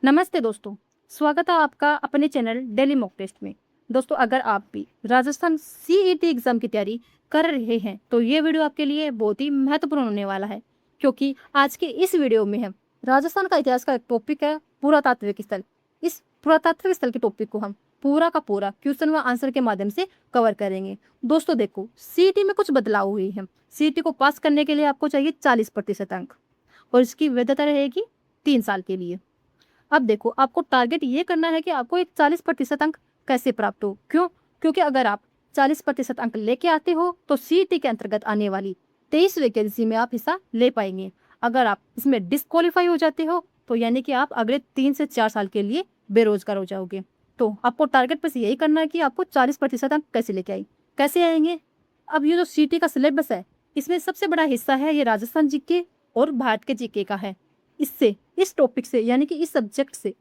नमस्ते दोस्तों, स्वागत है आपका अपने चैनल डेली मॉक टेस्ट में। दोस्तों, अगर आप भी राजस्थान सीईटी एग्जाम की तैयारी कर रहे हैं तो ये वीडियो आपके लिए बहुत ही महत्वपूर्ण होने वाला है, क्योंकि आज के इस वीडियो में हम राजस्थान का इतिहास का एक टॉपिक है पुरातात्विक स्थल। इस पुरातात्विक स्थल के टॉपिक को हम पूरा का पूरा क्वेश्चन व आंसर के माध्यम से कवर करेंगे। दोस्तों देखो, सीईटी में कुछ बदलाव हुए हैं। सीईटी को पास करने के लिए आपको चाहिए 40% अंक और इसकी वैधता रहेगी 3 साल के लिए। अब देखो, आपको टारगेट ये करना है कि आपको एक 40% अंक कैसे प्राप्त हो। क्यों? क्योंकि अगर आप 40% अंक लेके आते हो तो सीईटी के अंतर्गत आने वाली 23 वैकेंसी में आप हिस्सा ले पाएंगे। अगर आप इसमें डिस्क्वालीफाई हो जाते हो तो यानी कि आप अगले 3 से 4 साल के लिए बेरोजगार हो जाओगे। तो आपको टारगेट बस यही करना है कि आपको 40% अंक कैसे लेके आई, कैसे आएंगे। अब ये जो सीईटी का सिलेबस है, इसमें सबसे बड़ा हिस्सा है ये राजस्थान जीके और भारत के जीके का है। इससे इस टॉपिक से यानी कि इस सब्जेक्ट से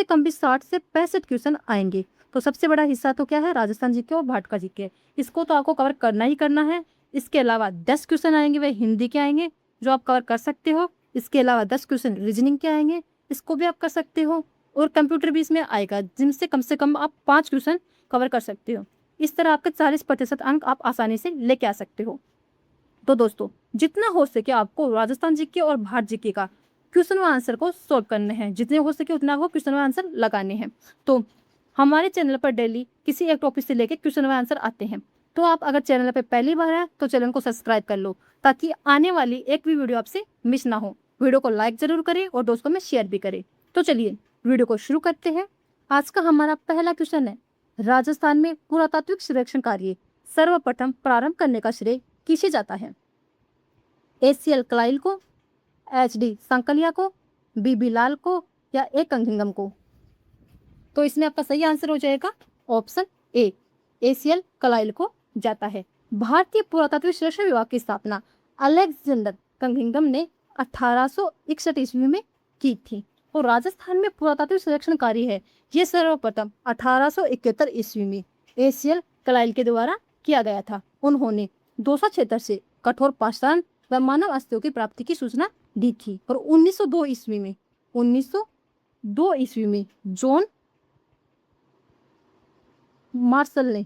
कम भी 60 से 65 क्वेश्चन आएंगे। तो सबसे बड़ा हिस्सा तो क्या है, राजस्थान जीके और भारत का जीके। इसको तो आपको कवर करना ही करना है। इसके अलावा 10 क्वेश्चन आएंगे, वे हिंदी के आएंगे जो आप कवर कर सकते हो। इसके अलावा 10 क्वेश्चन रीजनिंग के आएंगे, इसको भी आप कर सकते हो। और कंप्यूटर भी इसमें आएगा, जिनसे कम से कम आप 5 क्वेश्चन कवर कर सकते हो। इस तरह आपके 40% अंक आप आसानी से लेके आ सकते हो। तो दोस्तों, जितना हो सके आपको राजस्थान जीके और भारत जीके का क्वेश्चन व आंसर को सॉल्व करने हैं। जितने हो सके उतना आपको क्वेश्चन व आंसर लगाने हैं। तो हमारे चैनल पर डेली किसी एक टॉपिक से लेकर क्वेश्चन व आंसर आते हैं। तो आप अगर चैनल पर पहली बार है तो चैनल को सब्सक्राइब कर लो, ताकि आने वाली एक भी वीडियो आपसे मिस ना हो। वीडियो को लाइक जरूर करें और दोस्तों में शेयर भी करें। तो चलिए वीडियो को शुरू करते हैं। आज का हमारा पहला क्वेश्चन है, राजस्थान में पुरातात्विक सर्वेक्षण कार्य सर्वप्रथम प्रारंभ करने का श्रेय किसे जाता है? ACL क्लाइल को, HD सांकलिया को, BB लाल को या A कंघिंगम को? तो इसमें आपका सही आंसर हो जाएगा ऑप्शन ए, ACL क्लाइल को जाता है। भारतीय पुरातात्विक सर्वेक्षण विभाग की स्थापना अलेक्जेंडर कंघिंगम ने 1861 ईस्वी में की थी। और राजस्थान में पुरातात्विक सर्वेक्षण कार्य है ये सर्वप्रथम 1871 ईस्वी में ACL क्लाइल के द्वारा किया गया था। उन्होंने 200 क्षेत्र से कठोर पाषाण व मानव अस्थियों की प्राप्ति की सूचना दी थी। और 1902 ईस्वी में जॉन मार्शल ने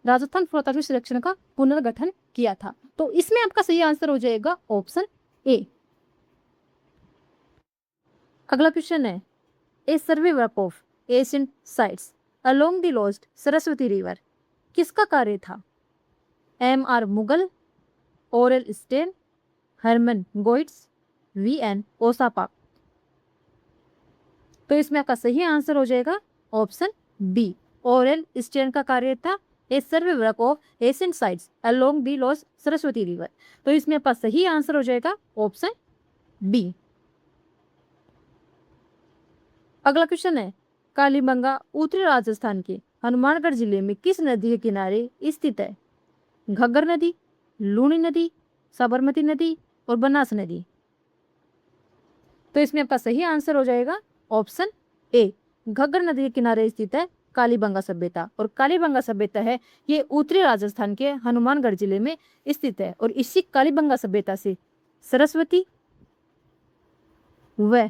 राजस्थान पुरातात्विक सर्वेक्षण का पुनर्गठन किया था। तो इसमें आपका सही आंसर हो जाएगा ऑप्शन ए। अगला क्वेश्चन है, a survey work of ancient sites along the lost Saraswati river किसका कार्य था? MR Mughal, Aurel Stein, Hermann Goetz, VN ओसापा? तो इसमें आपका सही आंसर हो जाएगा ऑप्शन बी, ओरेल स्टेन का कार्य था a survey work of ancient sites along the lost Saraswati river. तो इसमें आपका सही आंसर हो जाएगा ऑप्शन बी। अगला क्वेश्चन है, कालीबंगा उत्तरी राजस्थान के हनुमानगढ़ जिले में किस नदी के किनारे स्थित है? घग्गर नदी, लूनी नदी, साबरमती नदी और बनास नदी? तो इसमें आपका सही आंसर हो जाएगा ऑप्शन ए, घग्गर नदी के किनारे स्थित है कालीबंगा सभ्यता। और कालीबंगा सभ्यता है ये उत्तरी राजस्थान के हनुमानगढ़ जिले में स्थित है। और इसी कालीबंगा सभ्यता से सरस्वती व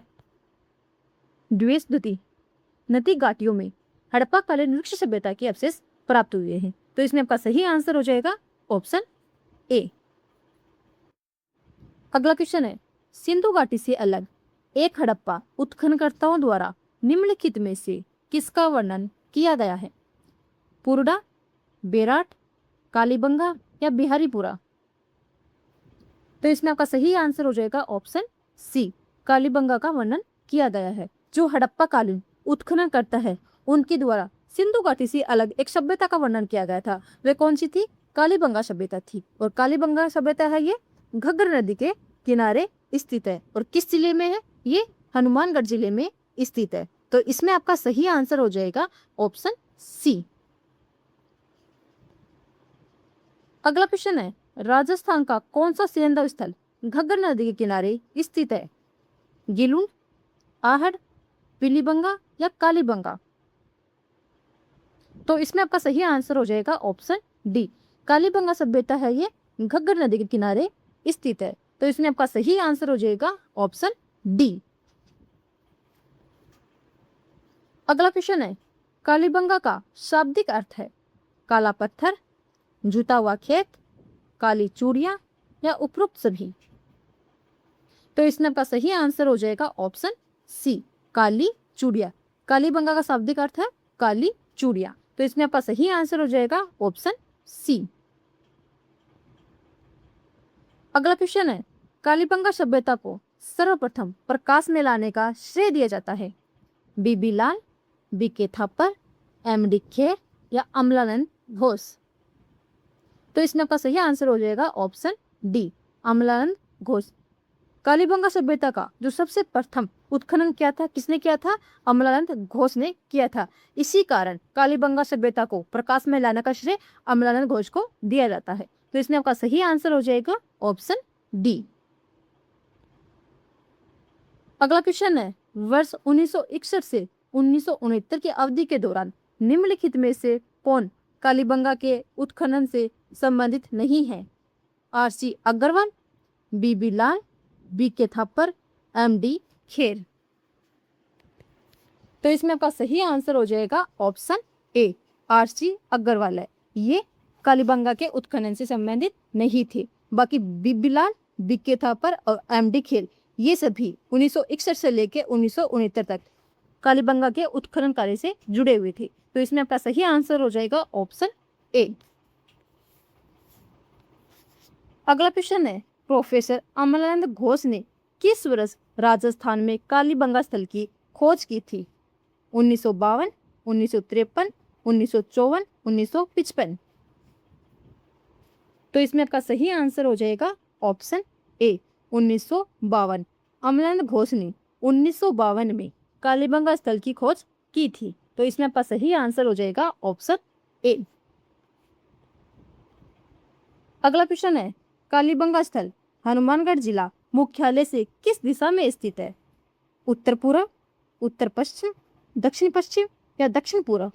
द्वेषदुती नदी घाटियों में हड़प्पा कालीन वृक्ष सभ्यता के अवशेष प्राप्त हुए हैं। तो इसमें आपका सही आंसर हो जाएगा ऑप्शन ए। अगला क्वेश्चन है, सिंधु घाटी से अलग एक हड़प्पा उत्खननकर्ताओं द्वारा निम्नलिखित में से किसका वर्णन किया गया है? पुरडा, बेराट, कालीबंगा या बिहारीपुरा? तो इसमें आपका सही आंसर हो जाएगा ऑप्शन सी, कालीबंगा का वर्णन किया गया है। जो हड़प्पा कालीन उत्खनन करता है उनके द्वारा सिंधु घाटी से अलग एक सभ्यता का वर्णन किया गया था। वे कौन सी थी? कालीबंगा सभ्यता थी। और कालीबंगा सभ्यता है ये घग्गर नदी के किनारे स्थित है। और किस जिले में है? ये हनुमानगढ़ जिले में स्थित है। तो इसमें आपका सही आंसर हो जाएगा ऑप्शन सी। अगला क्वेश्चन है, राजस्थान का कौन सा सेंधव स्थल घग्गर नदी के किनारे स्थित है? गिलुन, आहड़, पीलीबंगा या कालीबंगा? तो इसमें आपका सही आंसर हो जाएगा ऑप्शन डी, कालीबंगा सभ्यता है ये घग्गर नदी के किनारे स्थित है। तो इसमें आपका सही आंसर हो जाएगा ऑप्शन डी। अगला क्वेश्चन है, कालीबंगा का शाब्दिक अर्थ है काला पत्थर, जुता हुआ खेत, काली चूड़ियां या उपरोक्त सभी। तो इसमें आपका सही आंसर हो जाएगा ऑप्शन सी, काली चूड़िया। कालीबंगा का शाब्दिक अर्थ है काली चूड़िया, तो इसमें आपका सही आंसर हो जाएगा ऑप्शन सी। अगला क्वेश्चन है, कालीबंगा सभ्यता को सर्वप्रथम प्रकाश में लाने का श्रेय दिया जाता है बीबी लाल, बीके थापर, एमडी खेर या अमलानंद घोष। तो इसमें आपका सही आंसर हो जाएगा ऑप्शन डी, अमलानंद घोष। कालीबंगा सभ्यता का जो सबसे प्रथम उत्खनन किया था, किसने किया था? अमलानंद घोष ने किया था। इसी कारण कालीबंगा सभ्यता को प्रकाश में लाने का श्रेय अमलानंद घोष को दिया जाता है। तो इसमें आपका सही आंसर हो जाएगा ऑप्शन डी। अगला क्वेश्चन है, वर्ष 1961 से 1969 की अवधि के दौरान निम्नलिखित में से कौन कालीबंगा के उत्खनन से संबंधित नहीं है? आरसी अग्रवाल, बीबी लाल, बीके थापर, एमडी खेर। तो इसमें आपका सही आंसर हो जाएगा ऑप्शन ए, आरसी अग्रवाल है। ये कालीबंगा के उत्खनन से संबंधित नहीं थे। बाकी बीबी लाल, बीके थापर और एमडी खेर ये सभी 1961 से लेकर 1969 तक कालीबंगा के उत्खनन कार्य से जुड़े हुए थे। तो इसमें आपका सही आंसर हो जाएगा ऑप्शन ए। अगला क्वेश्चन है, प्रोफेसर अमलानंद घोष ने किस वर्ष राजस्थान में कालीबंगा स्थल की खोज की थी? 1952, 1953, 1954, 1955। तो इसमें आपका सही आंसर हो जाएगा ऑप्शन ए, 1952। अमलानंद घोष ने 1952 में कालीबंगा स्थल की खोज की थी। तो इसमें आपका सही आंसर हो जाएगा ऑप्शन ए। अगला क्वेश्चन है, कालीबंगा स्थल हनुमानगढ़ जिला मुख्यालय से किस दिशा में स्थित है? उत्तर पूर्व, उत्तर पश्चिम, दक्षिण पश्चिम या दक्षिण पूर्व।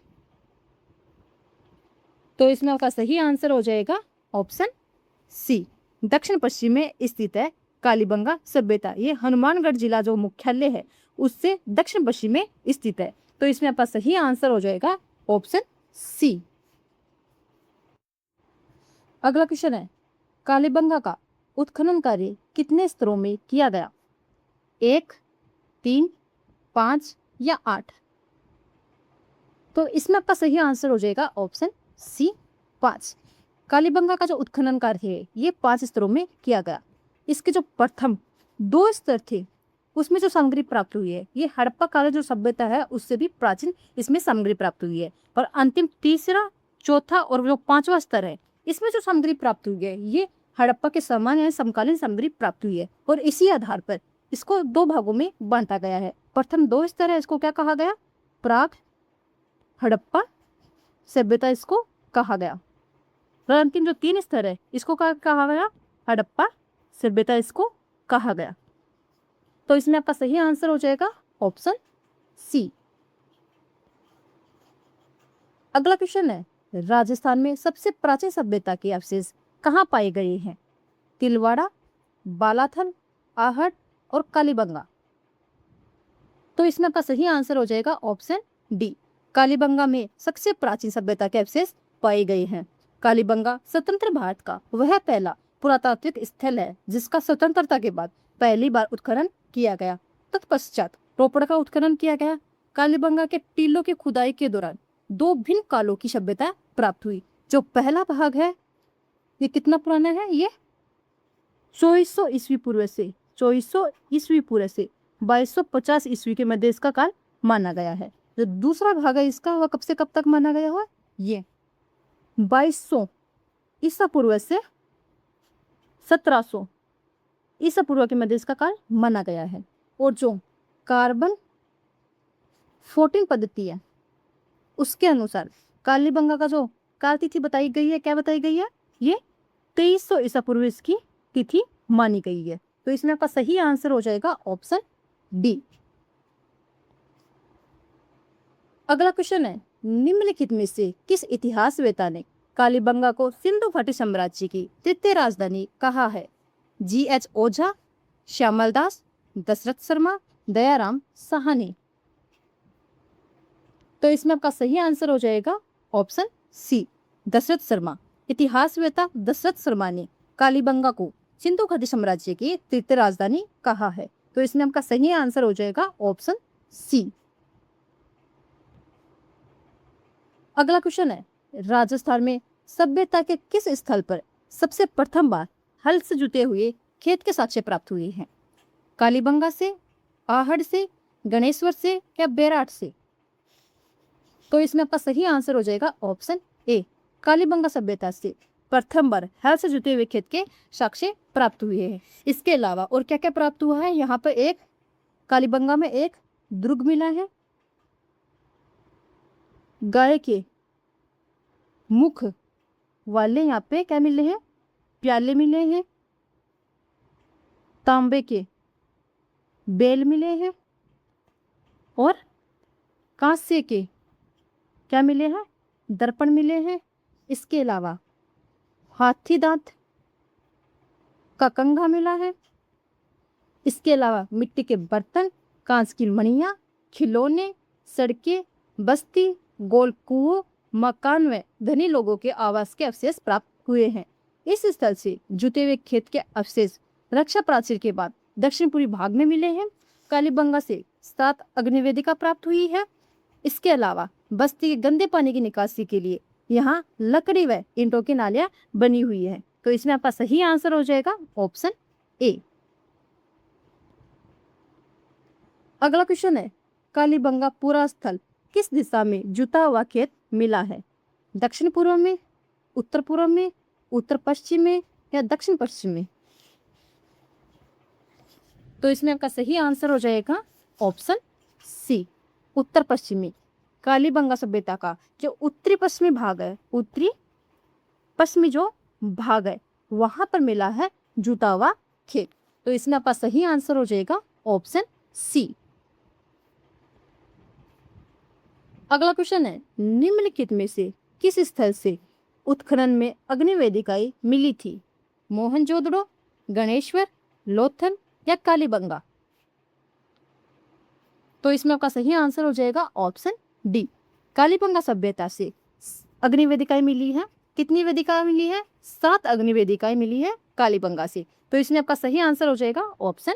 तो इसमें आपका सही आंसर हो जाएगा ऑप्शन सी, दक्षिण पश्चिम में स्थित है कालीबंगा सभ्यता। ये हनुमानगढ़ जिला जो मुख्यालय है उससे दक्षिण पश्चिम में स्थित है। तो इसमें आपका सही आंसर हो जाएगा ऑप्शन सी। अगला क्वेश्चन है, कालीबंगा का उत्खनन कार्य कितने स्तरों में किया गया? 1, 3, 5 या 8। तो इसमें आपका सही आंसर हो जाएगा ऑप्शन सी, 5। कालीबंगा का जो उत्खनन कार्य है ये 5 स्तरों में किया गया। इसके जो प्रथम 2 स्तर थे उसमें जो सामग्री प्राप्त हुई है ये हड़प्पा काल जो सभ्यता है उससे भी प्राचीन इसमें सामग्री प्राप्त हुई है। और अंतिम तीसरा, चौथा और जो 5वां स्तर है इसमें जो सामग्री प्राप्त हुई है ये हड़प्पा के समान यानी समकालीन सामग्री प्राप्त हुई है। और इसी आधार पर इसको 2 भागों में बांटा गया है। प्रथम 2 स्तर है इसको क्या कहा गया? प्राग हड़प्पा सभ्यता इसको कहा गया। और अंतिम जो 3 स्तर है इसको क्या कहा गया? हड़प्पा सभ्यता इसको कहा गया। तो इसमें आपका सही आंसर हो जाएगा ऑप्शन सी। अगला क्वेश्चन है, राजस्थान में सबसे प्राचीन सभ्यता के अवशेष कहाँ पाए गए हैं? तिलवाड़ा, बालाथल, आहट और कालीबंगा। तो इसमें आपका सही आंसर हो जाएगा ऑप्शन डी, कालीबंगा में सबसे प्राचीन सभ्यता के अवशेष पाए गए हैं। कालीबंगा स्वतंत्र भारत का वह पहला पुरातात्विक स्थल है जिसका स्वतंत्रता के बाद पहली बार उत्खनन किया गया। तत्पश्चात रोपड़ का उत्खनन किया गया। कालीबंगा के टीलों की खुदाई के दौरान 2 भिन्न कालों की सभ्यता प्राप्त हुई। जो पहला भाग है ये कितना पुराना है? ये 2400 ईस्वी पूर्व से 2250 ईस्वी के मध्य इसका काल माना गया है। जो दूसरा भाग है इसका वह कब से कब तक माना गया है? ये 2200 ईसा पूर्व से 1700 ईसा पूर्व के मध्य इसका काल माना गया है। और जो कार्बन 14 पद्धति है उसके अनुसार कालीबंगा का जो काल तिथि बताई गई है, क्या बताई गई है? ये 2300 ईसा पूर्व इसकी तिथि मानी गई है। तो इसमें आपका सही आंसर हो जाएगा ऑप्शन डी। अगला क्वेश्चन है, निम्नलिखित में से किस इतिहासवेता ने कालीबंगा को सिंधु घाटी साम्राज्य की तृतीय राजधानी कहा है? GH ओझा, श्यामल दास, दशरथ शर्मा, दयाराम साहनी। तो इसमें आपका सही आंसर हो जाएगा ऑप्शन सी, दशरथ शर्मा। इतिहासवेत्ता दशरथ शर्मा ने कालीबंगा को सिंधु घाटी साम्राज्य की तृतीय राजधानी कहा है। तो इसमें आपका सही आंसर हो जाएगा ऑप्शन सी। अगला क्वेश्चन है, राजस्थान में सभ्यता के किस स्थल पर सबसे प्रथम बार हल से जुते हुए खेत के साक्ष्य प्राप्त हुए हैं? कालीबंगा से, आहड़ से, गणेश्वर से या बेराट से? तो इसमें आपका सही आंसर हो जाएगा ऑप्शन ए, कालीबंगा सभ्यता से प्रथम बार हल से जुते हुए खेत के साक्ष्य प्राप्त हुए हैं। इसके अलावा और क्या क्या प्राप्त हुआ है? यहाँ पर एक कालीबंगा में एक दुर्ग मिला है, गाय के मुख वाले यहाँ पे क्या मिले हैं? प्याले मिले हैं, तांबे के बेल मिले हैं और कांस्य के क्या मिले हैं? दर्पण मिले हैं। इसके अलावा हाथी दांत का कंघा मिला है। इसके अलावा मिट्टी के बर्तन, कांच की मणियाँ, खिलौने, सड़कें, बस्ती, गोल कुओं, मकान व धनी लोगों के आवास के अवशेष प्राप्त हुए हैं। इस स्थल से जुते हुए खेत के अवशेष रक्षा प्राचीर के बाद दक्षिण पूर्वी भाग में मिले हैं। कालीबंगा से 7 अग्निवेदिका प्राप्त हुई है। इसके अलावा बस्ती के गंदे पानी की निकासी के लिए यहाँ लकड़ी व ईंटों की नालियां बनी हुई है। तो इसमें आपका सही आंसर हो जाएगा ऑप्शन ए। अगला क्वेश्चन है, कालीबंगा पूरा स्थल किस दिशा में जुता हुआ खेत मिला है? दक्षिण पूर्व में, उत्तर पूर्व में, उत्तर पश्चिम में या दक्षिण पश्चिम में? तो इसमें आपका सही आंसर हो जाएगा ऑप्शन सी, उत्तर पश्चिम में। कालीबंगा सभ्यता का जो उत्तरी पश्चिमी भाग है, उत्तरी पश्चिमी जो भाग है, वहां पर मिला है जुता हुआ खेत। तो इसमें आपका सही आंसर हो जाएगा ऑप्शन सी। अगला क्वेश्चन है, निम्नलिखित में से किस स्थल से उत्खनन में अग्निवेदिकाएं मिली थी? मोहनजोदड़ो, गणेश्वर, लोथल या कालीबंगा? तो इसमें आपका सही आंसर हो जाएगा ऑप्शन डी, कालीबंगा सभ्यता से अग्निवेदिकाएं मिली है। कितनी वेदिकाएं मिली है? 7 अग्निवेदिकाएं मिली है कालीबंगा से। तो इसमें आपका सही आंसर हो जाएगा ऑप्शन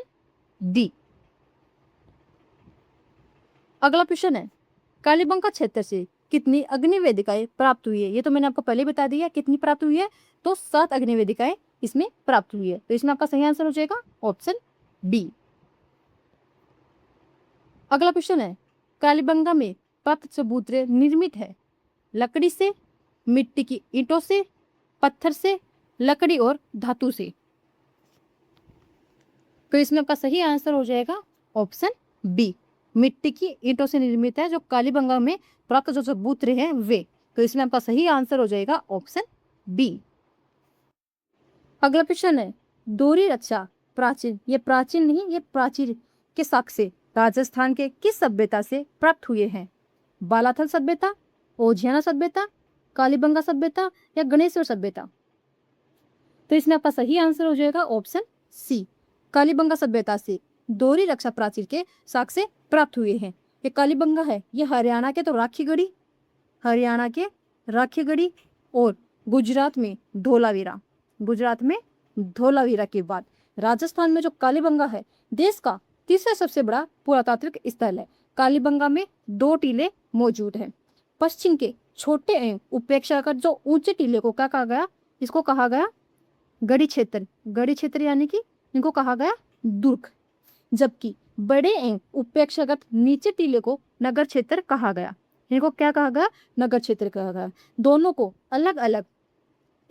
डी। अगला क्वेश्चन है, कालीबंगा क्षेत्र से कितनी अग्निवेदिकाएं प्राप्त हुई है? ये तो मैंने आपको पहले बता दिया कितनी प्राप्त हुई है, तो 7 अग्निवेदिकाएं इसमें प्राप्त हुई है। तो इसमें आपका सही आंसर हो जाएगा ऑप्शन बी। अगला क्वेश्चन है, कालीबंगा में प्राप्त चबूतरे निर्मित है लकड़ी से, मिट्टी की ईंटों से, पत्थर से, लकड़ी और धातु से? तो इसमें आपका सही आंसर हो जाएगा ऑप्शन बी, मिट्टी की ईंटों से निर्मित है जो कालीबंगा में प्राप्त जो चबूतरे हैं वे। तो इसमें आपका सही आंसर हो जाएगा ऑप्शन बी। अगला क्वेश्चन है, दोहरी रक्षा प्राचीन, ये प्राचीन नहीं ये प्राचीर के साक्ष्य राजस्थान के किस सभ्यता से प्राप्त हुए हैं? बालाथल सभ्यता, ओझियाना सभ्यता, कालीबंगा सभ्यता या गणेश्वर सभ्यता? तो इसमें आपका सही आंसर हो जाएगा ऑप्शन सी, कालीबंगा सभ्यता से दोहरी रक्षा प्राचीर के साक्ष्य प्राप्त हुए हैं। ये कालीबंगा है, ये हरियाणा के तो राखीगढ़ी, हरियाणा के राखीगढ़ी और गुजरात में धोलावीरा, गुजरात में धोलावीरा के बाद राजस्थान में जो कालीबंगा है देश का तीसरा सबसे बड़ा पुरातात्विक स्थल है। कालीबंगा में 2 टीले मौजूद हैं। पश्चिम के छोटे एवं उपेक्षाकृत जो ऊंचे टीले को क्या कहा गया? इसको कहा गया गढ़ी क्षेत्र, गढ़ी क्षेत्र यानी कि इनको कहा गया दुर्ग। जबकि बड़े एवं उपेक्षाकृत नीचे टीले को नगर क्षेत्र कहा गया। इनको क्या कहा गया? नगर क्षेत्र कहा गया। दोनों को अलग अलग,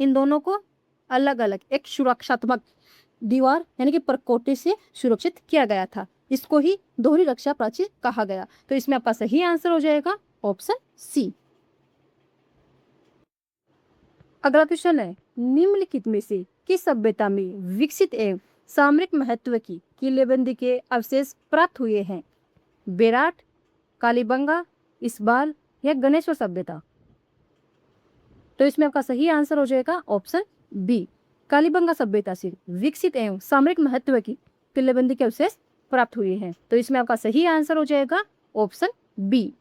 इन दोनों को अलग अलग एक सुरक्षात्मक दीवार यानी कि परकोटे से सुरक्षित किया गया था। इसको ही दोहरी रक्षा प्राचीर कहा गया। तो इसमें आपका सही आंसर हो जाएगा ऑप्शन सी। अगला क्वेश्चन है, निम्नलिखित में से किस सभ्यता में विकसित एवं सामरिक महत्व की किलेबंदी के अवशेष प्राप्त हुए हैं? बेराट, कालीबंगा, इसबाल या गणेश्वर सभ्यता? तो इसमें आपका सही आंसर हो जाएगा ऑप्शन बी, कालीबंगा सभ्यता से विकसित एवं सामरिक महत्व की किलेबंदी के अवशेष प्राप्त हुए हैं। तो इसमें आपका सही आंसर हो जाएगा ऑप्शन बी।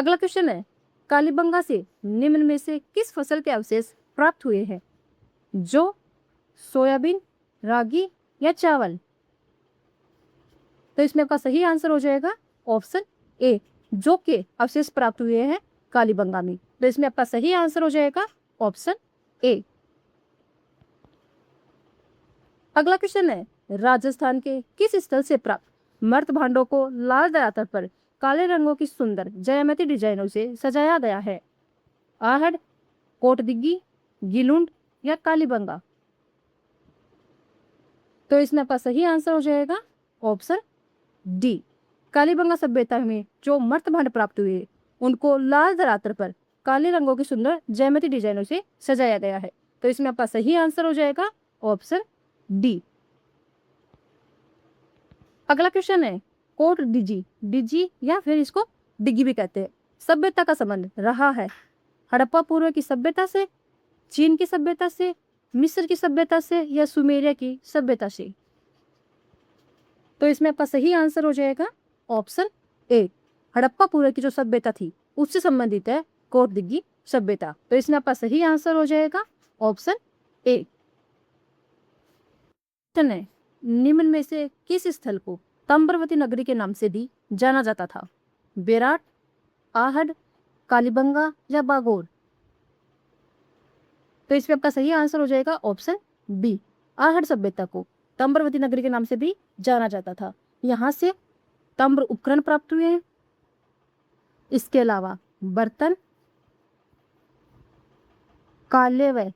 अगला क्वेश्चन है, कालीबंगा से निम्न में से किस फसल के अवशेष प्राप्त हुए हैं? जौ, सोयाबीन, रागी या चावल? तो इसमें आपका सही आंसर हो जाएगा ऑप्शन ए, जौ के अवशेष प्राप्त हुए हैं कालीबंगा में। तो इसमें आपका सही आंसर हो जाएगा ऑप्शन ए। अगला क्वेश्चन है, राजस्थान के किस स्थल से प्राप्त मर्त भांडों को लाल दरातर पर काले रंगों की सुंदर ज्यामिति डिजाइनों से सजाया गया है? आहड़, कोटदिग्गी, गिलुंड या कालीबंगा? तो इसमें आपका सही आंसर हो जाएगा ऑप्शन डी, कालीबंगा सभ्यता में जो मर्त भांड प्राप्त हुए उनको लाल धरातल पर काले रंगों की सुंदर ज्यामिति डिजाइनों से सजाया गया है। तो इसमें आपका सही आंसर हो जाएगा ऑप्शन डी। अगला क्वेश्चन है, कोट डिजी, डिजी या फिर इसको डिग्गी भी कहते हैं, सभ्यता का संबंध रहा है हड़प्पा पूर्व की सभ्यता से, चीन की सभ्यता से, मिस्र की सभ्यता से या सुमेरिया की सभ्यता से? तो इसमें आपका सही आंसर हो जाएगा ऑप्शन ए, हड़प्पा पूर्व की जो सभ्यता थी उससे संबंधित है कोट दिग्गी सभ्यता। तो इसमें आपका सही आंसर हो जाएगा ऑप्शन ए। है, निम्न में से किस स्थल को ताम्रवती नगरी के नाम से भी जाना जाता था? बेराट, आहड़, कालीबंगा या बागोर? तो इसमें आपका सही आंसर हो जाएगा ऑप्शन बी, आहड़ सभ्यता को ताम्रवती नगरी के नाम से भी जाना जाता था। यहाँ से ताम्र उपकरण प्राप्त हुए हैं। इसके अलावा बर्तन काले व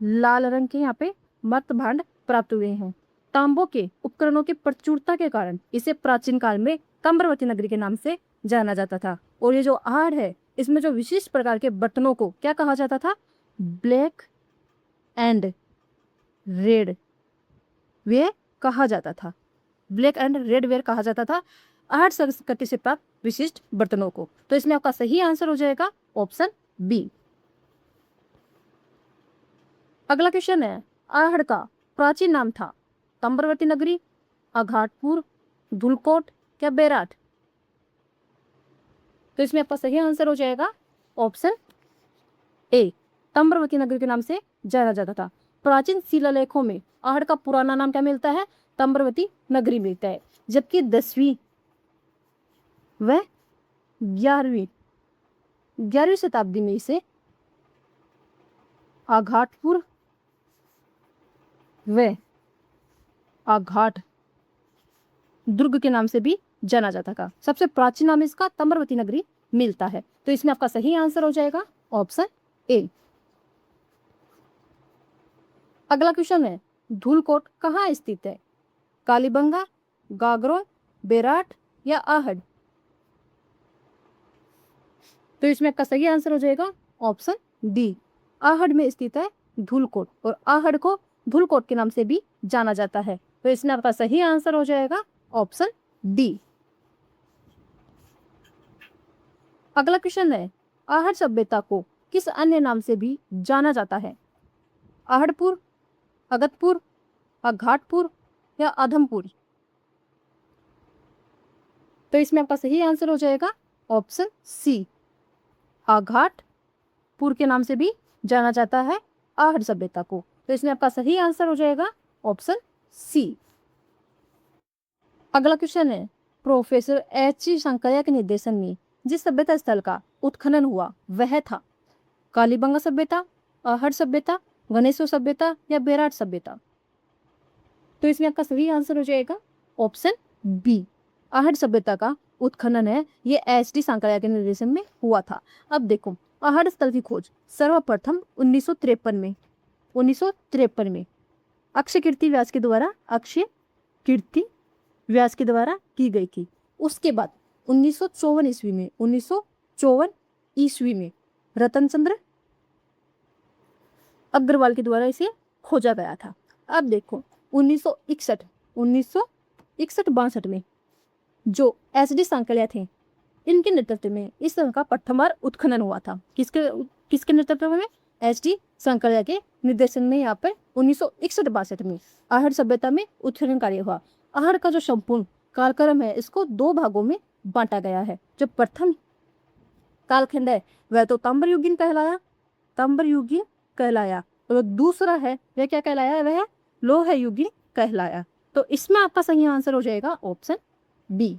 लाल रंग के यहाँ पे मर्त भांड प्राप्त हुए हैं। तांबों के उपकरणों की प्रचुरता के कारण इसे प्राचीन काल में ताम्रवती नगरी के नाम से जाना जाता था। और ये जो आहड़ है इसमें जो विशिष्ट प्रकार के बर्तनों को क्या कहा जाता था? ब्लैक एंड रेड वेयर कहा जाता था। ब्लैक एंड रेड वेयर कहा जाता था आहड़ संस्कृति से प्राप्त विशिष्ट बर्तनों को। तो इसमें आपका सही आंसर हो जाएगा ऑप्शन बी। अगला क्वेश्चन है, आहड़ का प्राचीन नाम था ताम्रवती नगरी, आघाटपुर, धुलकोट या बेराट? तो इसमें आपका सही आंसर हो जाएगा ऑप्शन ए, ताम्रवती नगरी के नाम से जाना जाता था। प्राचीन शिलालेखों में आहड़ का पुराना नाम क्या मिलता है? ताम्रवती नगरी मिलता है। जबकि 10वीं व 11वीं शताब्दी में इसे आघाटपुर व आघाट दुर्ग के नाम से भी जाना जाता था। सबसे प्राचीन नाम इसका ताम्रवती नगरी मिलता है। तो इसमें आपका सही आंसर हो जाएगा ऑप्शन ए। अगला क्वेश्चन है, धूलकोट कहाँ स्थित है? कालीबंगा, गागरोन, बेराट या आहड़? तो इसमें आपका सही आंसर हो जाएगा ऑप्शन डी, आहड़ में स्थित है धूलकोट। और आहड़ को धूलकोट के नाम से भी जाना जाता है। तो इसमें आपका सही आंसर हो जाएगा ऑप्शन डी। अगला क्वेश्चन है, आहड़ सभ्यता को किस अन्य नाम से भी जाना जाता है? आहड़पुर, अगतपुर, आघाटपुर या आधमपुर? तो इसमें आपका सही आंसर हो जाएगा ऑप्शन सी, आघाटपुर के नाम से भी जाना जाता है आहड़ सभ्यता को। तो इसमें आपका सही आंसर हो जाएगा ऑप्शन सी। अगला क्वेश्चन है, प्रोफेसर एच शंकरैया के निर्देशन में जिस सभ्यता स्थल का उत्खनन हुआ वह था? कालीबंगा सभ्यता, आहड़ सभ्यता, गणेशो सभ्यता या बेराट सभ्यता? तो इसमें आपका सही आंसर हो जाएगा ऑप्शन बी, आहड़ सभ्यता का उत्खनन है ये एच.डी. शंकरैया के निर्देशन में हुआ था। अब देखो, आहड़ स्थल की खोज सर्वप्रथम 1953 में अक्षय कीर्ति व्यास के द्वारा की गई थी। उसके बाद 1954 ईस्वी में रतन चंद्र अग्रवाल के द्वारा इसे खोजा गया था। अब देखो 1961-62 में जो एच.डी. शंकरैया थे इनके नेतृत्व में इस तरह का प्रथम बार उत्खनन हुआ था। किसके नेतृत्व में? एच.डी. शंकरैया के निर्देशन में यहाँ पर 1961-62 में आहड़ सभ्यता में उत्खनन कार्य हुआ। आहड़ का जो संपूर्ण कार्यक्रम है इसको 2 भागों में बांटा गया है। जो प्रथम कालखंड है वह तो ताम्रयुगीन कहलाया। और दूसरा है वह क्या कहलाया, वह लोह युगीन कहलाया। तो इसमें आपका सही आंसर हो जाएगा ऑप्शन बी।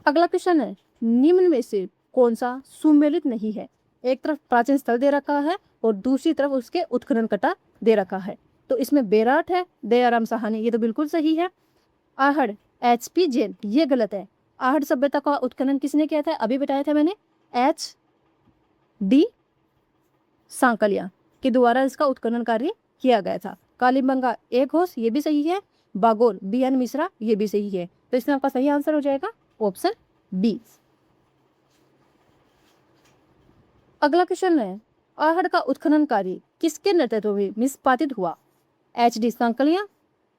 अगला क्वेश्चन है, निम्न में से कौन सा सुमेलित नहीं है। एक तरफ प्राचीन स्थल दे रखा है और दूसरी तरफ उसके उत्खनन कटा दे रखा है। तो इसमें बेराट है, दयाराम साहनी, ये तो बिल्कुल सही है। आहड़, HP जैन, ये गलत है। आहड़ सभ्यता का उत्खनन किसने किया था, अभी बताया था मैंने, HD सांकलिया के द्वारा इसका उत्खनन कार्य किया गया था। कालीबंगा एक घोष, ये भी सही है। बागोर BN मिश्रा, ये भी सही है। तो इसमें आपका सही आंसर हो जाएगा ऑप्शन बी। अगला क्वेश्चन है, आहड़ का उत्खनन कार्य किसके नेतृत्व में निष्पादित हुआ। HD Sankalia,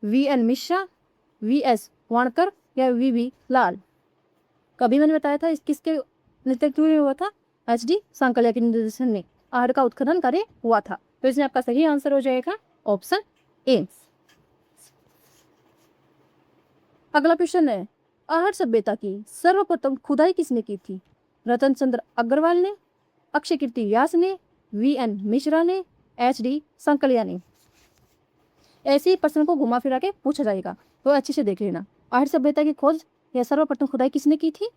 VN Mishra, VS वाणकर या VV लाल। कभी मैंने बताया था इस किसके नेतृत्व में हुआ था, HD सांकलिया के निर्देशन में आहड़ का उत्खनन कार्य हुआ था। तो इसमें आपका सही आंसर हो जाएगा ऑप्शन ए। अगला क्वेश्चन है, आहड़ सभ्यता की सर्वप्रथम खुदाई किसने की थी। रतन चंद्र अग्रवाल ने, अक्षय कीर्ति व्यास ने, VN मिश्रा ने, HD सांकलिया ने। ऐसे ही प्रश्न को घुमा फिरा के पूछा जाएगा, तो अच्छे से देख लेना। आहड़ सभ्यता की खोज या सर्वप्रथम खुदाई किसने की थी।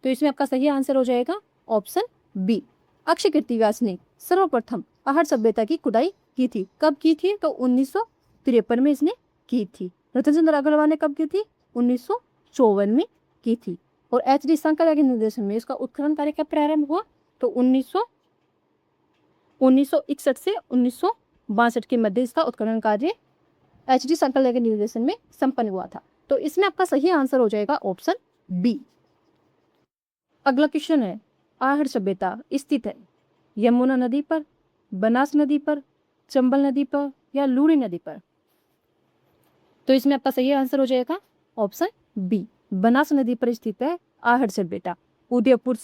तो इसमें आपका सही आंसर हो जाएगा ऑप्शन बी, अक्षय कीर्ति व्यास ने सर्वप्रथम आहड़ सभ्यता की खुदाई की थी। कब की थी, तो 1953 में इसने की थी। रतन चंद्र अग्रवाल ने कब की थी, 1954 में की थी। और HD सांकलिया के निर्देशन में इसका उत्खनन कार्य कब प्रारंभ हुआ, तो 1961 से 1962 के मध्य इसका उत्खनन कार्य HD सांकलिया के निर्देशन में संपन्न हुआ था। तो इसमें आपका सही आंसर हो जाएगा ऑप्शन बी। अगला क्वेश्चन है, आहड़ सभ्यता स्थित है यमुना नदी पर, बनास नदी पर, चंबल नदी पर या लूणी नदी पर। तो इसमें आपका सही आंसर हो जाएगा ऑप्शन बी, बनास नदी पर स्थित है आहड़ सभ्यता। उदयपुर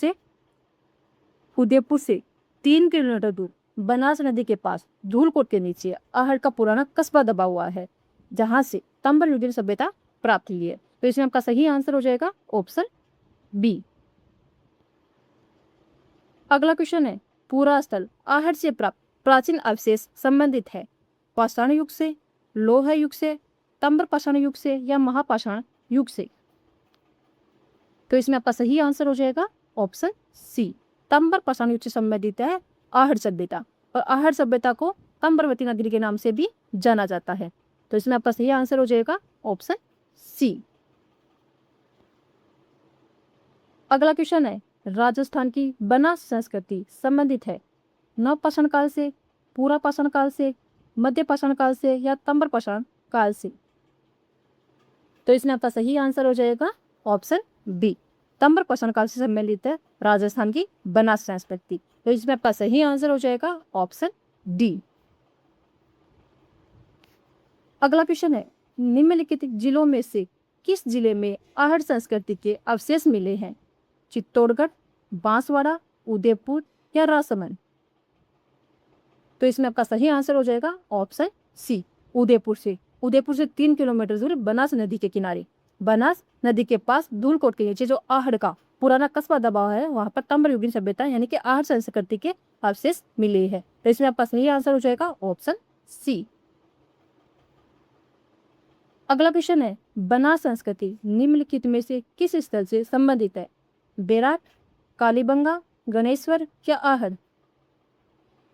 से 3 किलोमीटर दूर बनास नदी के पास धूलकोट के नीचे आहड़ का पुराना कस्बा दबा हुआ है, जहां से ताम्रयुगीन सभ्यता प्राप्त हुई है। तो इसमें आपका सही आंसर हो जाएगा ऑप्शन बी। अगला क्वेश्चन है, पूरा स्थल आहड़ से प्राप्त प्राचीन अवशेष संबंधित है पाषाण युग से, लोह युग से, ताम्र पाषाण युग से या महापाषाण युग से। तो इसमें आपका सही आंसर हो जाएगा ऑप्शन सी, ताम्र पाषाण युग से संबंधित है आहड़ सभ्यता। और आहड़ सभ्यता को ताम्रवती नगरी के नाम से भी जाना जाता है। तो इसमें आपका सही आंसर हो जाएगा ऑप्शन सी। अगला क्वेश्चन है, राजस्थान की बनास संस्कृति संबंधित है नवपाषाण काल से, पूरा पाषाण काल से, मध्य पाषाण काल से या ताम्र पाषाण काल से। तो इसमें आपका सही आंसर हो जाएगा ऑप्शन बी, ताम्र पाषाण काल से सम्मिलित है राजस्थान की बनास संस्कृति। तो इसमें आपका सही आंसर हो जाएगा ऑप्शन डी। अगला क्वेश्चन है, निम्नलिखित जिलों में से किस जिले में आहड़ संस्कृति के अवशेष मिले हैं। चित्तौड़गढ़, बांसवाड़ा, उदयपुर या राजसमंद। तो इसमें आपका सही आंसर हो जाएगा ऑप्शन सी, उदयपुर से। उदयपुर से 3 किलोमीटर दूर बनास नदी के किनारे, बनास नदी के पास धूलकोट के नीचे जो आहड़ का पुराना कस्बा दबा है, वहां पर ताम्रयुगीन सभ्यता यानी कि आहड़ संस्कृति के अवशेष मिले हैं। तो इसमें आपका सही आंसर हो जाएगा ऑप्शन सी। अगला क्वेश्चन है, बनास संस्कृति निम्नलिखित में से किस स्थल से संबंधित है। बेराट, कालीबंगा, गणेश्वर या आहड़।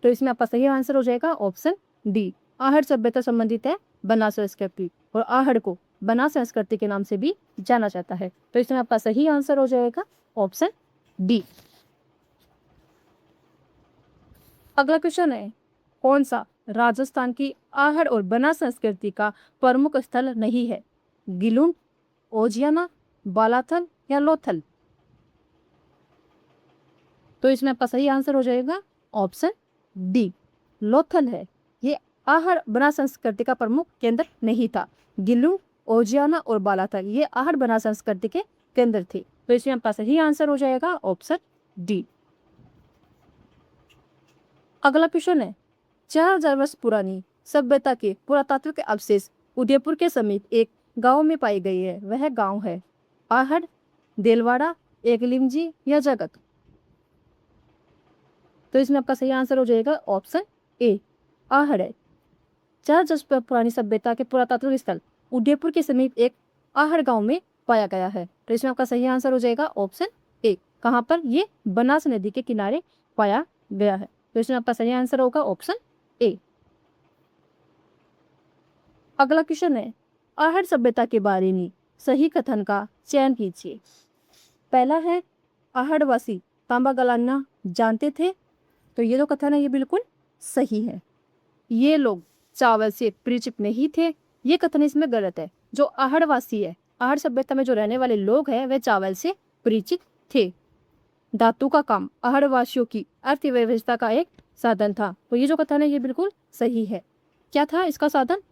तो इसमें आपका सही आंसर हो जाएगा ऑप्शन डी, आहड़ सभ्यता संबंधित है बनास संस्कृति। और आहड़ को बनास संस्कृति के नाम से भी जाना जाता है। तो इसमें आपका सही आंसर हो जाएगा ऑप्शन डी। अगला क्वेश्चन है, कौन सा राजस्थान की आहड़ और बनास संस्कृति का प्रमुख स्थल नहीं है। गिलुंड, ओजियाना, बालाथल या लोथल। तो इसमें आपका सही आंसर हो जाएगा ऑप्शन डी, लोथल है। ये आहड़ बनास संस्कृति का प्रमुख केंद्र नहीं था। गिलुंड, ओजियाना और बालाथल ये आहड़ बनास संस्कृति के केंद्र थे। तो इसमें आपका सही आंसर हो जाएगा ऑप्शन डी। अगला क्वेश्चन है, 4000 वर्ष पुरानी सभ्यता के पुरातात्विक अवशेष उदयपुर के समीप एक गांव में पाई गई है। वह गांव है आहड़, देलवाड़ा, एकलिंगजी या जगत। तो इसमें आपका सही आंसर हो जाएगा ऑप्शन ए, आहड़ है। 4,000 पुरानी सभ्यता के पुरातात्विक स्थल उदयपुर के समीप एक आहड़ गांव में पाया गया है। तो इसमें आपका सही आंसर हो जाएगा ऑप्शन ए। कहाँ पर? ये बनास नदी के किनारे पाया गया है। तो इसमें आपका सही आंसर होगा ऑप्शन ए। अगला क्वेश्चन है, आहड़ सभ्यता के बारे में सही कथन का चयन कीजिए। पहला है, आहड़वासी तांबा गलाना जानते थे। तो ये जो कथन है ये बिल्कुल सही है। ये लोग चावल से परिचित नहीं थे, ये कथन इसमें गलत है। जो आहड़वासी है, आहड़ सभ्यता में जो रहने वाले लोग हैं, वे चावल से परिचित थे। धातु का काम आहड़वासियों की अर्थव्यवस्था का एक साधन था। तो ये जो कथन है ये बिल्कुल सही है। क्या था इसका साधन?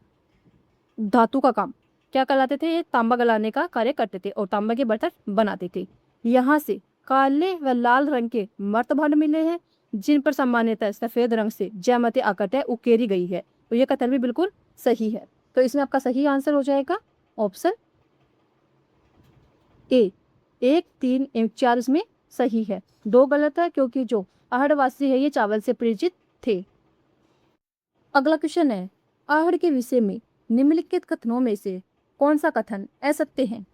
धातु का काम। क्या कहलाते थे? ये तांबा गलाने का कार्य करते थे और तांबा के बर्तन बनाते थे। यहाँ से काले व लाल रंग के मर्तभांड मिले हैं, जिन पर सामान्यतः सफेद रंग से ज्यामितीय आकृतियां उकेरी गई है। तो ये कथन भी बिल्कुल सही है। तो इसमें आपका सही आंसर हो जाएगा ऑप्शन ए। 1, 3 एवं 4 इसमें सही है। 2 गलत है, क्योंकि जो आहड़वासी है ये चावल से परिचित थे। अगला क्वेश्चन है, आहड़ के विषय में निम्नलिखित कथनों में से कौन सा कथन असत्य है?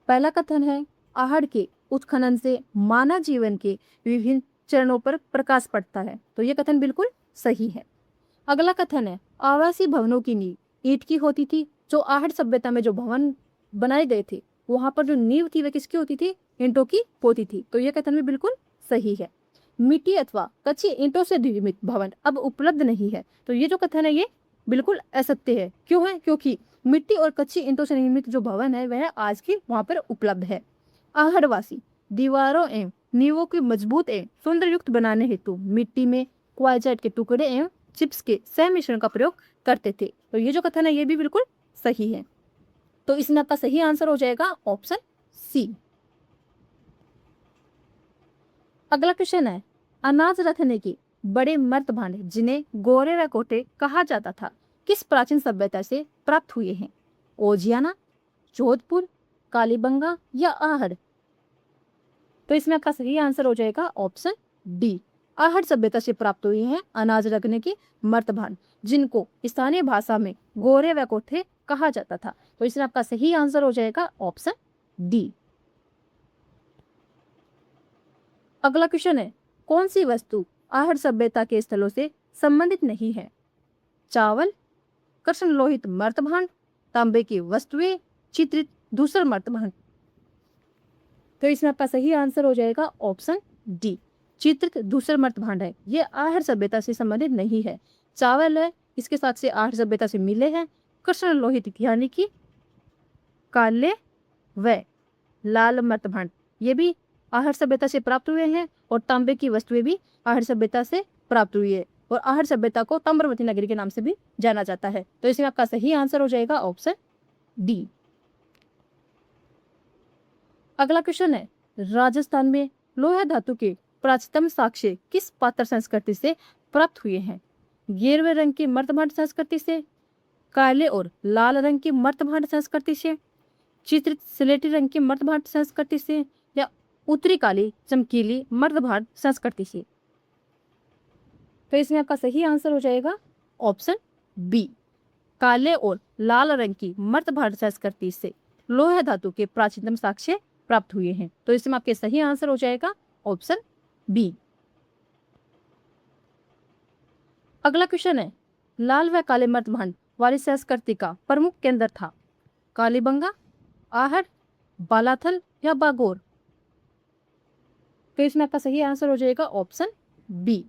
पहला कथन है, आहड़ के उत्खनन से मानव जीवन के विभिन्न चरणों पर प्रकाश पड़ता है। तो ये कथन बिल्कुल सही है। अगला कथन है, आवासीय भवनों की नींव ईंट की होती थी। जो आहड़ सभ्यता में जो भवन बनाए गए थे, वहां पर जो नींव थी वह किसकी होती थी? ईंटों की होती थी। तो ये कथन भी बिल्कुल सही है। मिट्टी अथवा कच्ची ईंटों से निर्मित भवन अब उपलब्ध नहीं है। तो ये जो कथन है ये बिल्कुल असत्य है। क्यों है? क्योंकि मिट्टी और कच्ची ईंटों से निर्मित जो भवन है वह आज भी वहां पर उपलब्ध है। आहड़वासी दीवारों एवं नींवों की मजबूत एवं सुंदर युक्त बनाने हेतु मिट्टी में क्वार्ट्ज के टुकड़े एवं चिप्स के सहमिश्रण का प्रयोग करते थे। तो ये जो कथन है ये भी बिल्कुल सही है। तो इसमें आपका सही आंसर हो जाएगा ऑप्शन सी। अगला क्वेश्चन है, अनाज रखने के बड़े मर्द भांडे जिन्हें गोरे व कोटे कहा जाता था, किस प्राचीन सभ्यता से प्राप्त हुए हैं? ओजियाना, जोधपुर, कालीबंगा या आहड़? तो इसमें आपका सही आंसर हो जाएगा ऑप्शन डी। आहड़ सभ्यता से प्राप्त हुए हैं अनाज रखने के मर्तभांड, जिनको स्थानीय भाषा में गोरे व कोठे कहा जाता था। तो इसमें आपका सही आंसर हो जाएगा ऑप्शन डी। अगला क्वेश्चन है, कौन सी वस्तु आहड़ सभ्यता के स्थलों से संबंधित नहीं है? चावल, कृष्ण लोहित मर्तभांड, तांबे की वस्तुएं, चित्रित धूसर मर्तभांड? तो इसमें आपका सही आंसर हो जाएगा ऑप्शन डी। चित्रित धूसर मर्तभांड है, ये आहड़ सभ्यता से संबंधित नहीं है। चावल है, इसके साथ से आहड़ सभ्यता से मिले हैं। कृष्ण लोहित यानी कि काले व लाल मर्तभांड, ये भी आहड़ सभ्यता से प्राप्त हुए हैं। और तांबे की वस्तुएं भी आहड़ सभ्यता से प्राप्त हुई है। और आहड़ सभ्यता को ताम्रवती नगरी के नाम से भी जाना जाता है। तो इसमें आपका सही आंसर हो जाएगा ऑप्शन डी। अगला क्वेश्चन है, राजस्थान में लोहा धातु के प्राचीनतम साक्ष्य किस पात्र संस्कृति से प्राप्त हुए हैं? गेरुए रंग की मर्तभांड संस्कृति से, काले और लाल रंग की मर्तभांड संस्कृति से, चित्रित स्लेटी रंग की मर्तभांड संस्कृति से, या उत्तरी काली चमकीली मर्तभांड संस्कृति से? तो इसमें आपका सही आंसर हो जाएगा ऑप्शन बी। काले और लाल रंग की मर्तभांड संस्कृति से लोहा धातु के प्राचीनतम साक्ष्य प्राप्त हुए हैं। तो इसमें आपके सही आंसर हो जाएगा ऑप्शन बी। अगला क्वेश्चन है, लाल व काले मर्तभांड वाली संस्कृति का प्रमुख केंद्र था? कालीबंगा, आहड़, बालाथल या बागोर? तो इसमें आपका सही आंसर हो जाएगा ऑप्शन बी।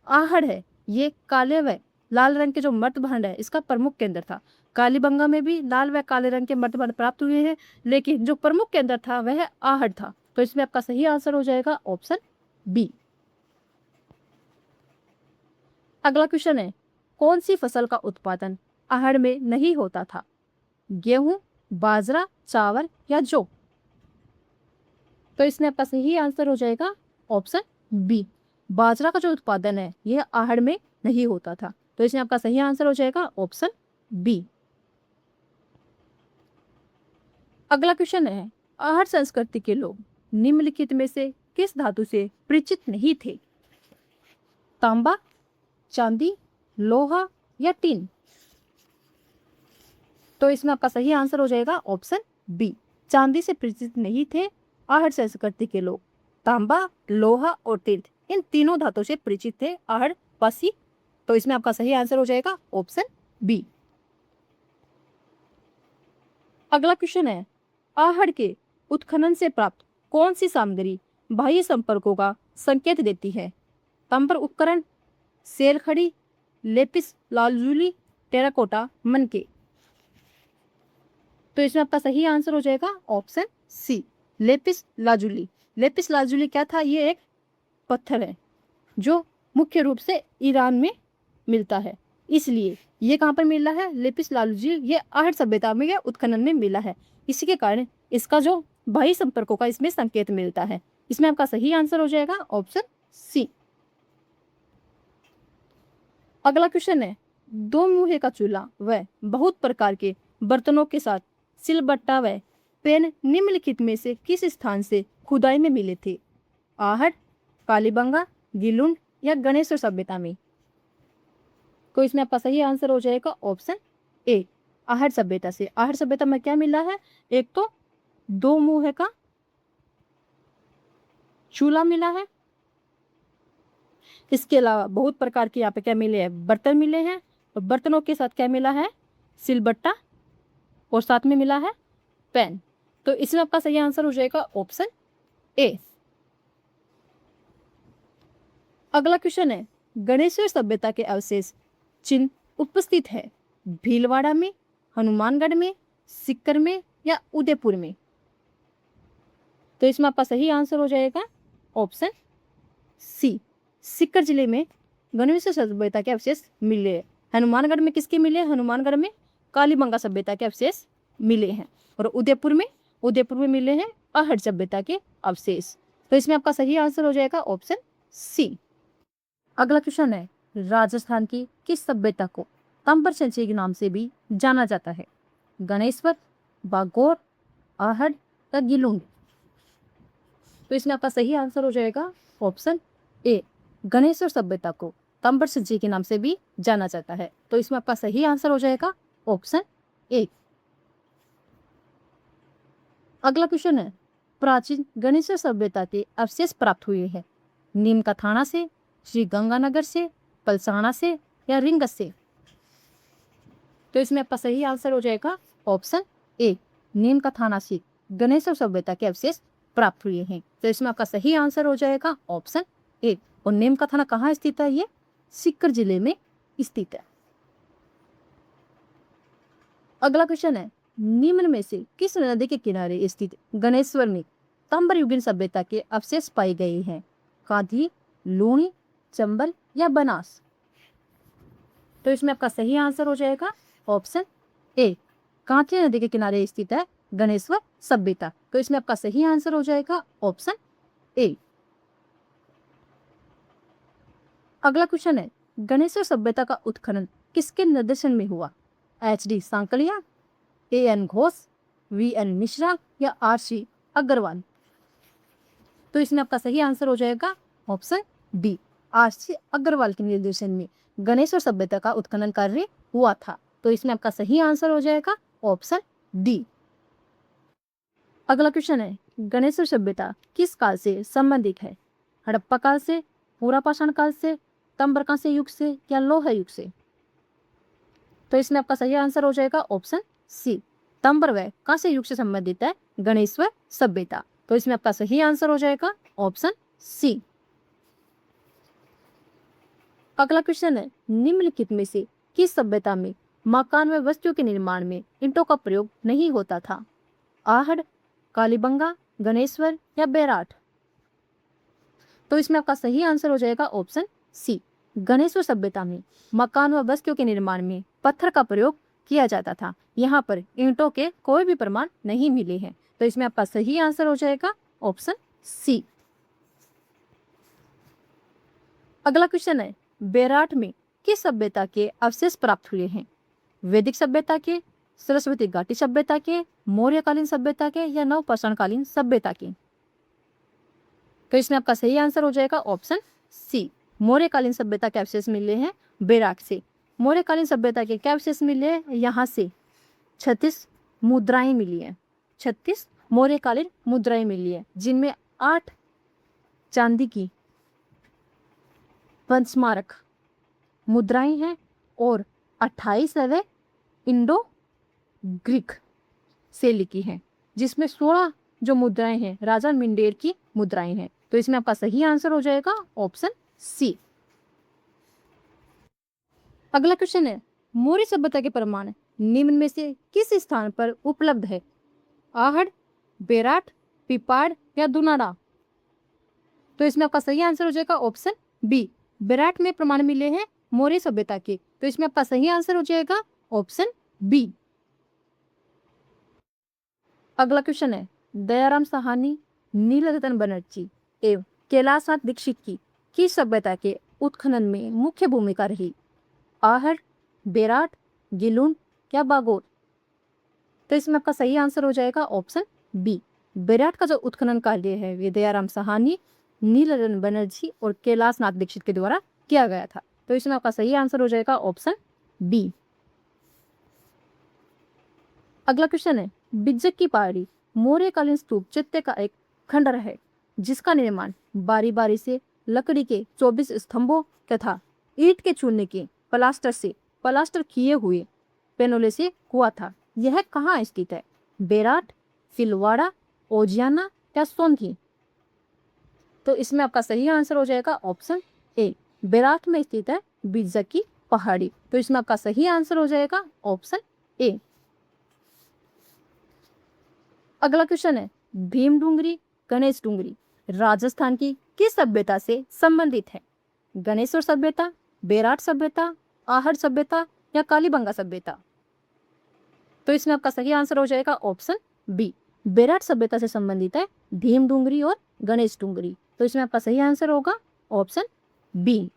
आहड़ है, ये काले व लाल रंग के जो मर्तभांड है इसका प्रमुख केंद्र था। कालीबंगा में भी लाल व काले रंग के मर्तभांड प्राप्त हुए हैं, लेकिन जो प्रमुख केंद्र था वह आहड़ था। तो इसमें आपका सही आंसर हो जाएगा ऑप्शन बी। अगला क्वेश्चन है, कौन सी फसल का उत्पादन आहड़ में नहीं होता था? गेहूं, बाजरा, चावल या जौ? तो इसमें आपका सही आंसर हो जाएगा ऑप्शन बी। बाजरा का जो उत्पादन है यह आहड़ में नहीं होता था। तो इसमें आपका सही आंसर हो जाएगा ऑप्शन बी। अगला क्वेश्चन है, आहड़ संस्कृति के लोग निम्नलिखित में से किस धातु से परिचित नहीं थे? तांबा, चांदी, लोहा या टीन? तो इसमें आपका सही आंसर हो जाएगा ऑप्शन बी, चांदी से परिचित नहीं थे आहड़ संस्कृति के लोग। तांबा, लोहा और टीन, इन तीनों धातुओं से परिचित थे आहड़ वासी। तो इसमें आपका सही आंसर हो जाएगा ऑप्शन बी। अगला क्वेश्चन है, आहड़ के उत्खनन से प्राप्त कौन सी सामग्री बाह्य संपर्कों का संकेत देती है? तांबर उपकरण, सेल खड़ी, लेपिस लाजुली, टेराकोटा, मनके? तो इसमें आपका सही आंसर हो जाएगा option C, lapis lazuli. Lapis lazuli क्या था? ये एक पत्थर है जो मुख्य रूप से ईरान में मिलता है, इसलिए ये कहाँ पर मिला है? लेपिस लाजुली ये आहड़ सभ्यता में या उत्खनन में मिला है, इसी के कारण इसका जो बाह्य संपर्कों का इसमें संकेत मिलता है। इसमें आपका सही आंसर हो जाएगा ऑप्शन सी। अगला क्वेश्चन है, दो मुंहे का चूल्हा व बहुत प्रकार के बर्तनों के साथ सिलबट्टा व पेन निम्नलिखित में से किस स्थान से खुदाई में मिले थे? आहड़, कालीबंगा, गिलुंड या गणेश्वर सभ्यता में? तो इसमें आपका सही आंसर हो जाएगा ऑप्शन ए, आहड़ सभ्यता से। आहड़ सभ्यता में क्या मिला है? एक तो दो मुंहे का चूल्हा मिला है, इसके अलावा बहुत प्रकार के यहाँ पे क्या मिले हैं? बर्तन मिले हैं, और बर्तनों के साथ क्या मिला है? सिलबट्टा, और साथ में मिला है पेन। तो इसमें आपका सही आंसर हो जाएगा ऑप्शन ए। अगला क्वेश्चन है, गणेश्वर सभ्यता के अवशेष चिन्ह उपस्थित है भीलवाड़ा में, हनुमानगढ़ में, सीकर में या उदयपुर में? तो इसमें आपका सही आंसर हो जाएगा ऑप्शन सी, सीकर जिले में गणेश्वर सभ्यता के अवशेष मिले हैं। हनुमानगढ़ में किसके मिले? हनुमानगढ़ में कालीबंगा सभ्यता के अवशेष मिले हैं, और उदयपुर में मिले हैं आहड़ सभ्यता के अवशेष। तो इसमें आपका सही आंसर हो जाएगा ऑप्शन सी। अगला क्वेश्चन है, राजस्थान की किस सभ्यता को तांबर संचय के नाम से भी जाना जाता है? गणेश्वर, बागोर, आहड़ या गिलुंड? तो इसमें आपका सही आंसर हो जाएगा ऑप्शन ए, गणेश्वर सभ्यता को तांबर संचय के नाम से भी जाना जाता है। तो इसमें आपका सही आंसर हो जाएगा ऑप्शन ए। अगला क्वेश्चन है, प्राचीन गणेश्वर सभ्यता के अवशेष प्राप्त हुए हैं नीम का थाना से, श्री गंगानगर से, पलसाना से या रिंगस से? तो इसमें आपका सही आंसर हो जाएगा ऑप्शन ए, नीम का थाना से गणेश्वर सभ्यता के अवशेष प्राप्त हुए हैं। तो इसमें आपका सही आंसर हो जाएगा ऑप्शन ए। और नीम का थाना कहाँ स्थित है? ये सीकर जिले में स्थित है। अगला क्वेश्चन है, निम्न में से किस नदी के किनारे स्थित गणेश्वर में तांबर युगीन सभ्यता के अवशेष पाए गए हैं? कांधी, लूणी, चंबल या बनास? तो इसमें आपका सही आंसर हो जाएगा ऑप्शन ए, कांधी नदी के किनारे स्थित है गणेश्वर सभ्यता। तो इसमें आपका सही आंसर हो जाएगा ऑप्शन ए। अगला क्वेश्चन है, गणेश्वर सभ्यता का उत्खनन किसके निर्देशन में हुआ? HD Sankalia, AN Ghosh, VN Mishra या RC अग्रवाल? तो इसमें आपका सही आंसर हो जाएगा ऑप्शन बी, RC अग्रवाल के निर्देशन में गणेश्वर सभ्यता का उत्खनन कार्य हुआ था। तो इसमें आपका सही आंसर हो जाएगा ऑप्शन डी। अगला क्वेश्चन है, गणेश्वर सभ्यता किस काल से संबंधित है? हड़प्पा काल से, पुरापाषाण काल से, ताम्रकांस्य युग से या लोह युग से? तो इसमें आपका सही आंसर हो जाएगा ऑप्शन सी, ताम्र व कांस्य युग से संबंधित है गणेश्वर सभ्यता। तो इसमें आपका सही आंसर हो जाएगा ऑप्शन सी। अगला क्वेश्चन है, निम्नलिखित में से किस सभ्यता में मकान व वस्तुओं के निर्माण में ईंटों का प्रयोग नहीं होता था? आहड़, कालीबंगा, गणेश्वर या बैराठ? तो इसमें आपका सही आंसर हो जाएगा ऑप्शन सी, गणेश्वर सभ्यता में मकान व वस्तुओं के निर्माण में पत्थर का प्रयोग किया जाता था। यहाँ पर ईंटों के कोई भी प्रमाण नहीं मिले हैं। तो इसमें आपका सही आंसर हो जाएगा ऑप्शन सी। अगला क्वेश्चन है, बैराठ में किस सभ्यता के अवशेष प्राप्त हुए हैं? वैदिक सभ्यता के, सरस्वती घाटी सभ्यता के, मौर्यकालीन सभ्यता के या नवपाषाणकालीन सभ्यता के? तो इसमें आपका सही आंसर हो जाएगा ऑप्शन सी। मौर्यकालीन सभ्यता के अवशेष मिले हैं बेराट से। मौर्यकालीन सभ्यता के क्या अवशेष मिले हैं? यहाँ से 36 मुद्राएं मिली हैं। 36 मौर्यकालीन मुद्राएं मिली है, जिनमें 8 चांदी की पंचमारक मुद्राएं हैं और 28 है वे इंडो ग्रीक से लिखी हैं, जिसमें 16 जो मुद्राएं हैं राजा मिंडेर की मुद्राएं हैं। तो इसमें आपका सही आंसर हो जाएगा ऑप्शन सी। अगला क्वेश्चन है, मौर्य सभ्यता के प्रमाण निम्न में से किस स्थान पर उपलब्ध है? आहड़, बेराट, पिपाड़ या दुनाड़ा? तो इसमें आपका सही आंसर हो जाएगा ऑप्शन बी। बेराट में प्रमाण मिले हैं मौर्य सभ्यता के, तो इसमें आपका सही आंसर हो जाएगा ऑप्शन बी। अगला क्वेश्चन है, दयाराम साहनी, नीलरतन बनर्जी एवं कैलाशनाथ दीक्षित की किस सभ्यता के उत्खनन में मुख्य भूमिका रही? आहड़, बेराट, गिलुन या बागोर? तो इसमें आपका सही आंसर हो जाएगा ऑप्शन बी। बेराट का जो उत्खनन कार्य है वे दयाराम साहनी, नीलरतन बनर्जी और कैलाशनाथ दीक्षित के द्वारा किया गया था। तो इसमें आपका सही आंसर हो जाएगा ऑप्शन बी। अगला क्वेश्चन है, बिज्जक की पहाड़ी मौर्यकालीन स्तूप चित्ते का एक खंडर है, जिसका निर्माण बारी बारी से लकड़ी के 24 स्तंभों तथा ईंट के चूने के प्लास्टर किए हुए पेनोले से हुआ था। यह कहाँ स्थित है? बेराट, फिलवाड़ा, ओजियाना या सोंधी? तो इसमें आपका सही आंसर हो जाएगा ऑप्शन ए। बेराट में स्थित है बिज्जक की पहाड़ी। तो इसमें आपका सही आंसर हो जाएगा ऑप्शन ए। अगला क्वेश्चन है, भीम डूंगरी, गणेश डूंगरी राजस्थान की किस सभ्यता से संबंधित है? गणेश्वर सभ्यता, बेराट सभ्यता, आहड़ सभ्यता या कालीबंगा सभ्यता? तो इसमें आपका सही आंसर हो जाएगा ऑप्शन बी। बेराट सभ्यता से संबंधित है भीम डूंगरी और गणेश डूंगरी। तो इसमें आपका सही आंसर होगा ऑप्शन बी।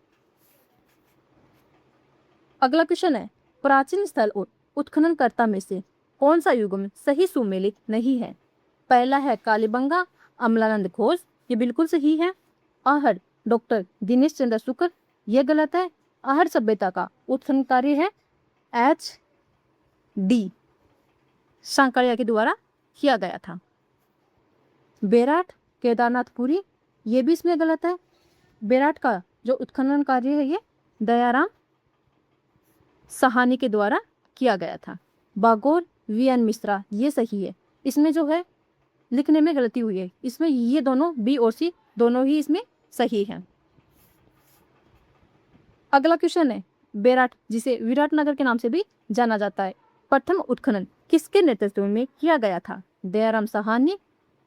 अगला क्वेश्चन है, प्राचीन स्थल और उत्खननकर्ता में से कौन सा युग्म सही सुमेलित नहीं है? पहला है कालीबंगा, अमलानंद घोष, ये बिल्कुल सही है। आहड़, डॉक्टर दिनेश चंद्र शुक्र, ये गलत है। आहड़ सभ्यता का उत्खनन कार्य है HD सांकरिया के द्वारा किया गया था। बेराट, केदारनाथपुरी, ये भी इसमें गलत है। बेराट का जो उत्खनन कार्य है ये दयाराम साहनी के द्वारा किया गया था। बागोर, VN मिश्रा, ये सही है। इसमें जो है लिखने में गलती हुई है, इसमें ये दोनों बी और सी दोनों ही इसमें सही हैं। अगला क्वेश्चन है, बेराट जिसे विराटनगर के नाम से भी जाना जाता है, प्रथम उत्खनन किसके नेतृत्व में किया गया था? Dayaram Sahni,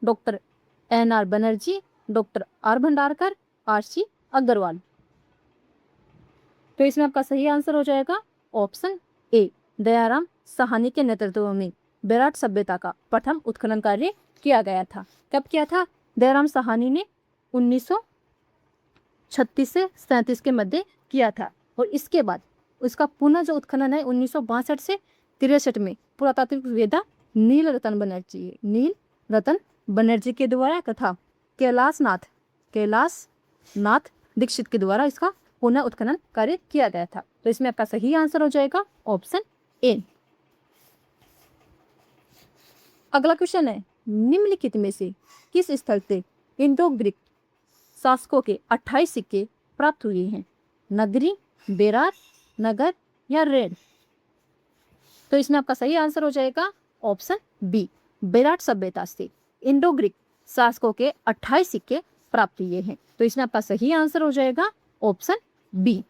doctor NR Banerjee, doctor R Bhandarkar, RC Agrawal? तो इसमें आपका सही आंसर हो जाएगा ऑप्शन ए। दयाराम साहनी के नेतृत्व में बेराट सभ्यता का प्रथम उत्खनन कार्य किया गया था। कब किया था? दयाराम साहनी ने 1936 से 37 के मध्य किया था, और इसके बाद उसका पुनः जो उत्खनन है 1962 से 63 में पुरातात्विक वेदा नीलरतन बनर्जी के द्वारा तथा कैलाशनाथ दीक्षित के द्वारा इसका पुनः उत्खनन कार्य किया गया था। तो इसमें आपका सही आंसर हो जाएगा ऑप्शन ए। अगला क्वेश्चन है, निम्नलिखित में से किस स्थल से इंडो ग्रीक शासकों के 28 सिक्के प्राप्त हुए हैं? नगरी, बेरार, नगर या रेड? तो इसमें आपका सही आंसर हो जाएगा ऑप्शन बी। बेराट सभ्यता से इंडो ग्रीक शासकों के 28 सिक्के प्राप्त हुए हैं। तो इसमें आपका सही आंसर हो जाएगा ऑप्शन बी।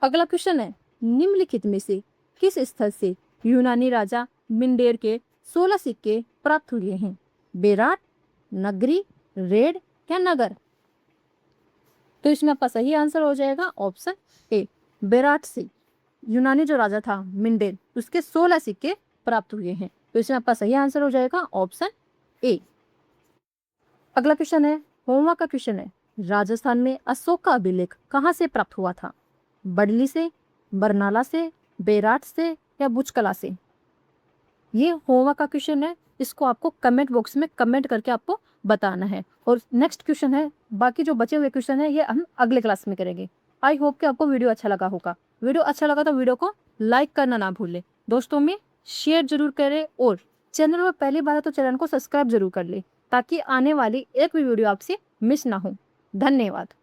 अगला क्वेश्चन है, निम्नलिखित में से किस स्थल से यूनानी राजा मिंडेर के 16 सिक्के प्राप्त हुए हैं? बेराट, नगरी, रेड या नगर? तो इसमें आपका सही आंसर हो जाएगा ऑप्शन ए। बेराट से यूनानी जो राजा था मिंडेर, उसके 16 सिक्के प्राप्त हुए हैं। तो इसमें आपका सही आंसर हो जाएगा ऑप्शन ए। अगला क्वेश्चन है, होमवा का क्वेश्चन है, राजस्थान में अशोक का अभिलेख कहाँ से प्राप्त हुआ था? बडली से, बरनाला से, बेराट से या बुचकला से? ये होमवा का क्वेश्चन है इसको आपको कमेंट बॉक्स में कमेंट करके आपको बताना है। और नेक्स्ट क्वेश्चन है, बाकी जो बचे हुए क्वेश्चन है ये हम अगले क्लास में करेंगे। आई होप कि आपको वीडियो अच्छा लगा होगा। वीडियो अच्छा लगा तो वीडियो को लाइक करना ना भूलें, दोस्तों में शेयर जरूर करें, और चैनल में पहली बार है तो चैनल को सब्सक्राइब जरूर कर ले, ताकि आने वाली एक भी वीडियो आपसे मिस ना हो। धन्यवाद।